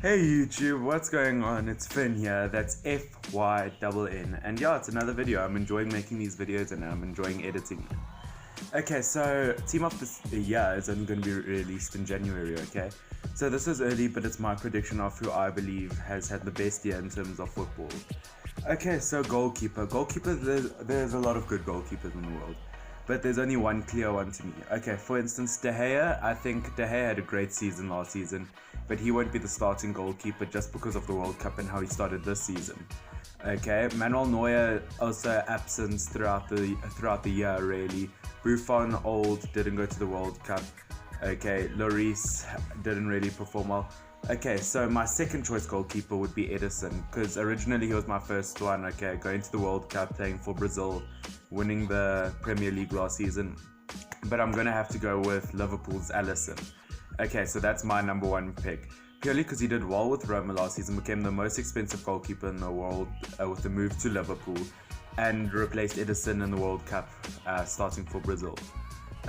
Hey YouTube, what's going on? It's Finn here, that's FYNN, and yeah, it's another video. I'm enjoying making these videos and I'm enjoying editing them. Okay, so Team of the Year is only going to be released in January, okay? So this is early, but it's my prediction of who I believe has had the best year in terms of football. Okay, so goalkeeper. There's a lot of good goalkeepers in the world, but there's only one clear one to me. Okay, for instance, De Gea. I think De Gea had a great season last season, but he won't be the starting goalkeeper just because of the World Cup and how he started this season. Okay, Manuel Neuer also absent throughout the year really. Buffon old, didn't go to the World Cup. Okay, Lloris didn't really perform well. Okay, so my second choice goalkeeper would be Ederson, because originally he was my first one, okay, going to the World Cup, playing for Brazil, winning the Premier League last season. But I'm going to have to go with Liverpool's Alisson. Okay, so that's my number one pick. Purely because he did well with Roma last season, became the most expensive goalkeeper in the world with the move to Liverpool, and replaced Ederson in the World Cup, starting for Brazil.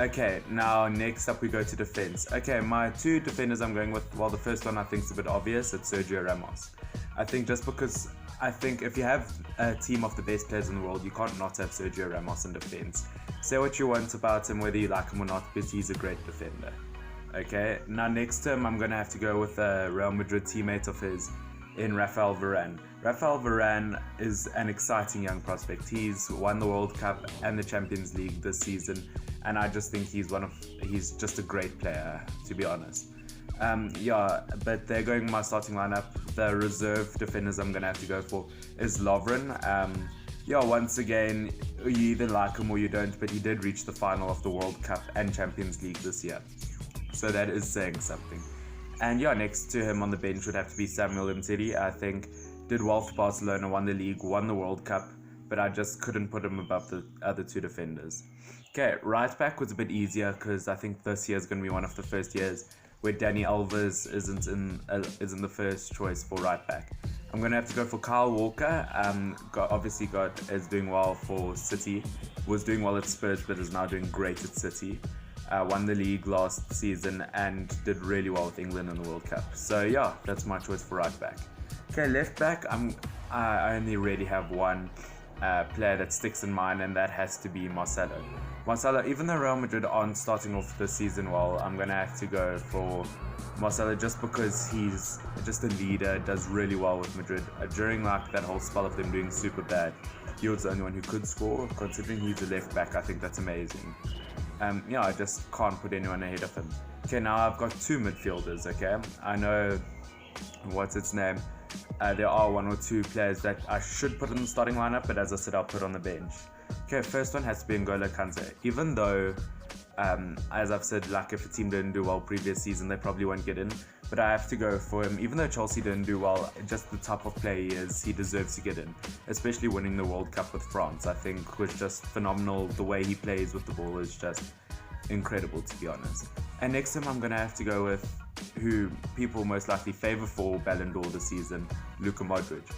Okay, now next up we go to defense. Okay, my two defenders I'm going with, well, the first one I think is a bit obvious, it's Sergio Ramos. I think just because, I think if you have a team of the best players in the world, you can't not have Sergio Ramos in defense. Say what you want about him, whether you like him or not, but he's a great defender. Okay, now next to him I'm going to have to go with a Real Madrid teammate of his in Rafael Varane. Rafael Varane is an exciting young prospect. He's won the World Cup and the Champions League this season, and I just think he's just a great player, to be honest. Yeah, but they're going my starting lineup. The reserve defenders I'm going to have to go for is Lovren. Yeah, once again, you either like him or you don't, but he did reach the final of the World Cup and Champions League this year. So that is saying something. And yeah, next to him on the bench would have to be Samuel Umtiti. I think did well for Barcelona, won the league, won the World Cup, but I just couldn't put him above the other two defenders. Okay, right back was a bit easier because I think this year is going to be one of the first years where Dani Alves isn't the first choice for right back. I'm going to have to go for Kyle Walker. Is doing well for City, was doing well at Spurs, but is now doing great at City. Won the league last season and did really well with England in the World Cup. So yeah, that's my choice for right back. Okay, left back, I only really have one player that sticks in mind, and that has to be Marcelo. Marcelo, even though Real Madrid aren't starting off this season well, I'm going to have to go for Marcelo just because he's just a leader, does really well with Madrid. During like that whole spell of them doing super bad, he was the only one who could score. Considering he's a left back, I think that's amazing. Yeah, I just can't put anyone ahead of him. Okay, now I've got two midfielders, okay? I know, what's its name? There are one or two players that I should put in the starting lineup, but as I said, I'll put on the bench. Okay, first one has to be N'Golo Kante. Even though, as I've said, like if a team didn't do well previous season, they probably won't get in. But I have to go for him. Even though Chelsea didn't do well, just the type of player he is, he deserves to get in. Especially winning the World Cup with France, I think was just phenomenal. The way he plays with the ball is just incredible, to be honest. And next time I'm going to have to go with who people most likely favour for Ballon d'Or this season, Luka Modric.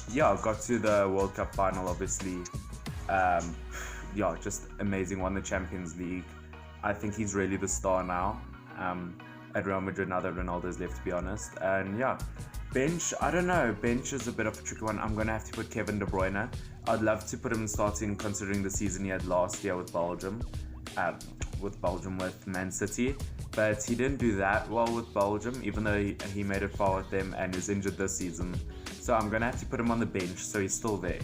Yeah, got to the World Cup final, obviously. Yeah, just amazing, won the Champions League. I think he's really the star now at Real Madrid now that Ronaldo's left, to be honest. And yeah, bench, I don't know, bench is a bit of a tricky one. I'm going to have to put Kevin De Bruyne. I'd love to put him starting considering the season he had last year with Belgium. With Man City, but he didn't do that well with Belgium, even though he made it far with them and is injured this season. So I'm gonna have to put him on the bench, so he's still there.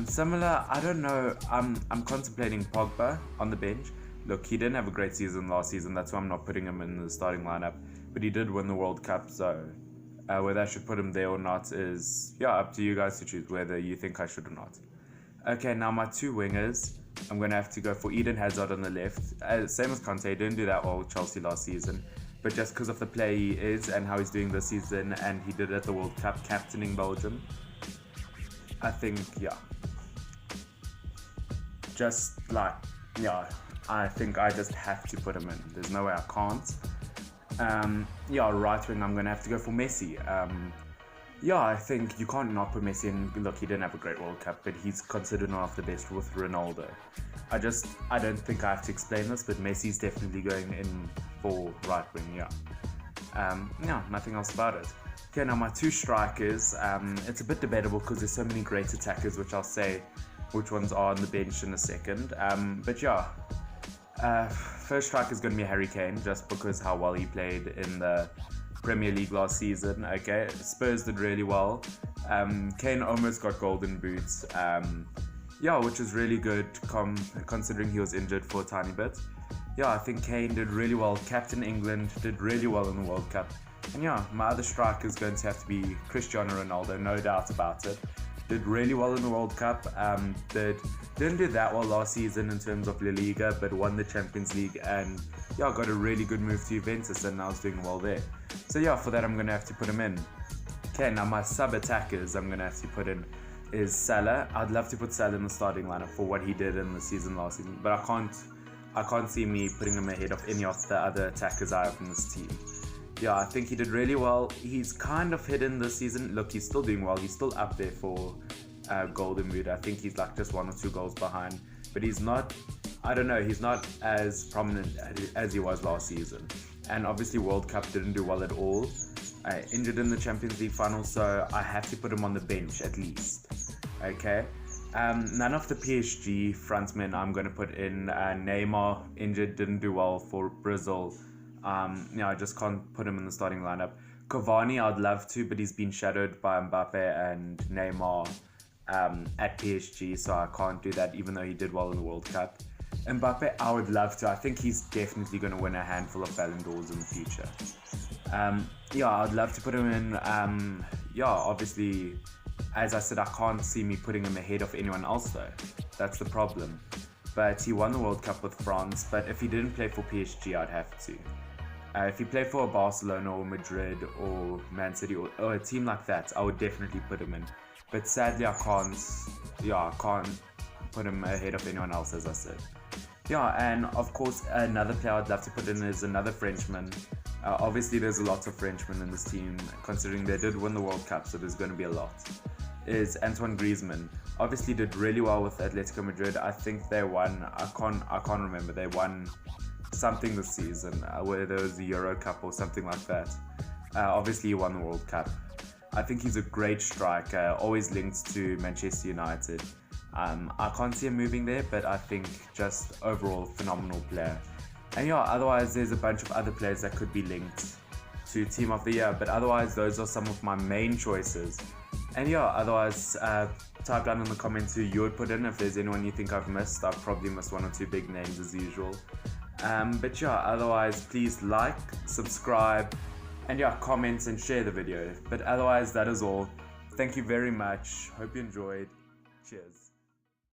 Similar, I don't know. I'm contemplating Pogba on the bench. Look, he didn't have a great season last season, that's why I'm not putting him in the starting lineup. But he did win the World Cup, so whether I should put him there or not is up to you guys to choose whether you think I should or not. Okay, now my two wingers. I'm going to have to go for Eden Hazard on the left. Same as Conte, he didn't do that well with Chelsea last season. But just because of the play he is and how he's doing this season, and he did it at the World Cup, captaining Belgium, I think, I think I just have to put him in. There's no way I can't. Right wing, I'm going to have to go for Messi. I think you can't not put Messi in. Look, he didn't have a great World Cup, but he's considered one of the best with Ronaldo. I don't think I have to explain this, but Messi's definitely going in for right wing, Yeah, nothing else about it. Okay, now my two strikers, it's a bit debatable because there's so many great attackers, which I'll say which ones are on the bench in a second. But yeah, first striker is going to be Harry Kane, just because how well he played in the Premier League last season. Okay, Spurs did really well. Kane almost got golden boots. Yeah, which is really good considering he was injured for a tiny bit. Yeah, I think Kane did really well. Captain England, did really well in the World Cup. And yeah, my other striker is going to have to be Cristiano Ronaldo, no doubt about it. Did really well in the World Cup. Didn't do that well last season in terms of La Liga, but won the Champions League and yeah, got a really good move to Juventus and now is doing well there. So yeah, for that I'm going to have to put him in. Okay, now my sub-attackers I'm going to have to put in is Salah. I'd love to put Salah in the starting lineup for what he did in the season last season, but I can't see me putting him ahead of any of the other attackers I have in this team. Yeah, I think he did really well. He's kind of hidden this season. Look, he's still doing well. He's still up there for golden boot. I think he's like just 1 or 2 goals behind, but he's not, I don't know, he's not as prominent as he was last season. And obviously World Cup didn't do well at all. Injured in the Champions League final, so I have to put him on the bench at least. Okay. None of the PSG frontmen I'm going to put in. Neymar, injured, didn't do well for Brazil. Yeah, I just can't put him in the starting lineup. Cavani, I'd love to, but he's been shadowed by Mbappe and Neymar at PSG, so I can't do that, even though he did well in the World Cup. Mbappe, I would love to. I think he's definitely going to win a handful of Ballon d'Ors in the future. Yeah, I'd love to put him in. Yeah, obviously, as I said, I can't see me putting him ahead of anyone else though. That's the problem. But he won the World Cup with France, but if he didn't play for PSG, I'd have to. If he played for Barcelona or Madrid or Man City or a team like that, I would definitely put him in. But sadly, I can't put him ahead of anyone else, as I said. Yeah, and of course, another player I'd love to put in is another Frenchman. Obviously, there's lots of Frenchmen in this team, considering they did win the World Cup, so there's going to be a lot. Is Antoine Griezmann. Obviously did really well with Atletico Madrid. I think they won, I can't remember, they won something this season, where there was a Euro Cup or something like that. Obviously he won the World Cup. I think he's a great striker, always linked to Manchester United. I can't see him moving there, but I think just overall phenomenal player. And yeah, otherwise there's a bunch of other players that could be linked to Team of the Year, but otherwise those are some of my main choices. And yeah, otherwise type down in the comments who you would put in. If there's anyone you think I've missed, I've probably missed 1 or 2 big names as usual. But yeah, otherwise please like, subscribe, and yeah, comment and share the video. But otherwise that is all. Thank you very much. Hope you enjoyed. Cheers.